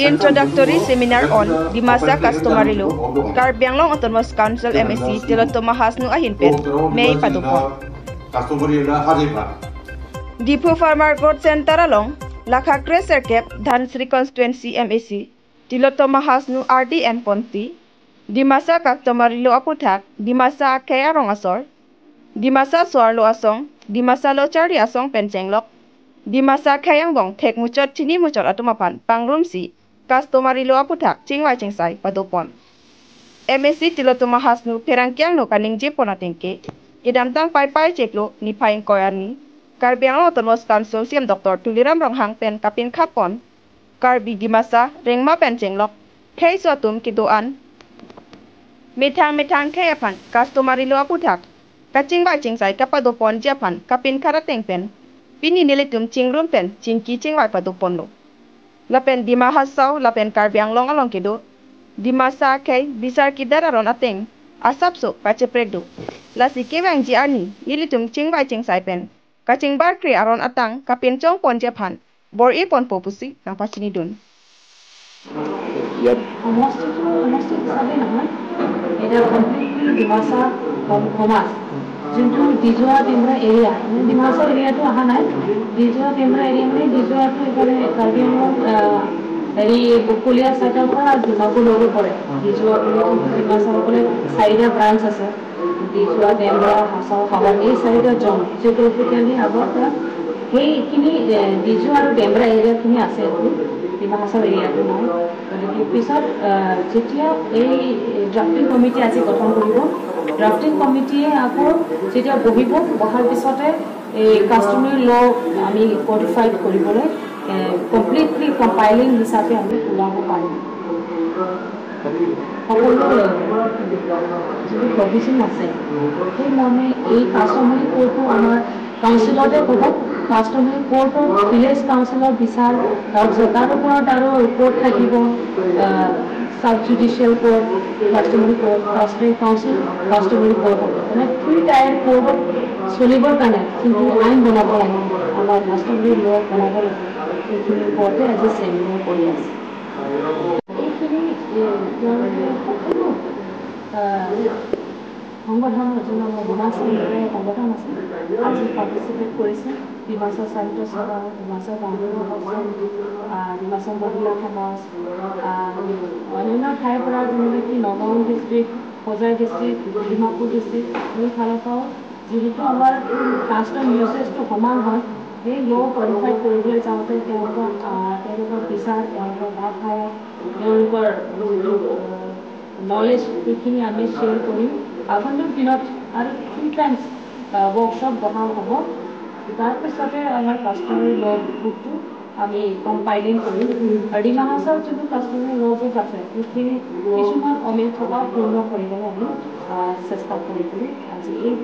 Introductory Seminar on Dimasa Customary Law, Karbi Anglong Autonomous Council MSC Tiloto Mahasnu Ahinpet, May Padupon. Dipu Farmer Growth Center along Lakha Crescer Cap, Dhansri Constituency MSC, Tiloto Mahasnu RDN Ponti, Dimasa Customary Law Aputak, Dimasa Kaya Rongasor, Dimasa Suar Lo Asong, Dimasa Lo Chari Asong Pencenglok, Dimasa Kayang Bong Tek Muchot Chini Muchot Atumapan, Pangrum Si, Customary Law Aputak, Chingwai Chingsai, Padupon. MSC Tiloto Mahasnu Perangkiang no Kaning Jepon Atengke, Idamtang Pai Pai Ceklo, Ni Paing Koyarni, Karbi Anglong Autonomous Council Siam Dr. Tuliram Ronghang Pen Kapin Kapon, Karbi Dimasa, Rengma Pencenglok, Kay Suatum Kidoan, Metang Kayapan, Customary Law Aputak, Kachingwai Chingsai Kapadupon Japan, Kapin Karateng Pen, Pini Nilitum Chingrum Pen, Chingki Chingwai Padupon Lo. Lapen Dimahasau, Lapen Karbi Anglong Along Kido, Dimasa Kay, Bisar Kidararon Ateng, Asapso, Pachepregdo, Lasi Kewang Jiani, Nilitum Chingwai Chingsai Pen, Kaching Barkri Aron Atang, Kapin Chong Pon Japan, Bor Ipon Popusi, Nang Pachinidun. Yep. Almost sabi naman. Ito completely Dimasa Homas. Junto Dijua Timra area. Dimasa area to aha nai. Dijua Timra area में Dijua to इधर करबी हम एरी बुकुलिया side पर दिमागो लोगो पड़े. Dijua Dimasa बोले side branch আছে. Dijua Timra हासा खबर ये साइड जॉन. Geographically अगर hey kini Dijua और Timra area kini আছে. Dimasa area to now. পিছত যেতিয়া এই ড্ৰাফটিং কমিটি আজি গঠন কৰিব ড্ৰাফটিং কমিটিয়ে আকৌ যেতিয়া বহিব বহাৰ পিছতে এই কাস্টমাৰী ল আমি কোডিফাইড কৰিবলৈ কমপ্লিটলি কম্পাইলিং হিচাপে আমি ওলাব পাৰিম সকলো যিটো প্ৰভিজন আছে সেই মৰ্মে এই কাস্টমাৰী কোডটো আমাৰ কাউন্সিলতে ক'ব কাস্টমাৰী কোৰ্টৰ ভিলেজ কাউন্সিলৰ বিচাৰ তাৰ ওপৰত আৰু কোৰ্ট থাকিব sub judicial court customary court customary council customary court মানে 3 টায়াৰ কোৰ্ট চলিবৰ কাৰণে কিন্তু আইন বনাব লাগে আমাৰ কাস্টমাৰী ল বনাব লাগে এইখিনি কোৰ্টে আজি চেমিনাৰ কৰি আছে এইখিনি সকলো সংগঠন ৰচনা ডিমাছা সংগঠন আছে আজি পাৰ্টিচিপেট কৰিছে ডিমাছা সাহিত্য সভা ডিমাছা গান্ধী মহোৎসৱ ডিমাছা মহিলা সমাজ অন্যান্য ঠাইৰ পৰা যেনেকৈ Nagaon district Hojai district Dimapur district এই ফালৰ পৰাও যিহেতু আমাৰ কাষ্টৰ ইউচেজটো সমান হয় সেই ল কোডিফাইড কৰিবলৈ যাওঁতে তেওঁলোকৰ বিচাৰ তেওঁলোকৰ ভাষা তেওঁলোকৰ নলেজ এইখিনি আমি শ্বেয়াৰ কৰিম আগন্তুক দিনত আৰু 3 টাইমছ ৱৰ্কশ্বপ বহা হ'ব তাৰপিছতে আমাৰ কাষ্টমাৰী ল বুকটো আমি কম্পাইলিং কৰিম আৰু ডিমাহাছাৰ যিটো কাষ্টমাৰী ল বুক আছে সেইখিনি কিছুমান অমিল থকা পূৰ্ণ কৰিবলৈ আমি চেষ্টা কৰিবলৈ আজি এই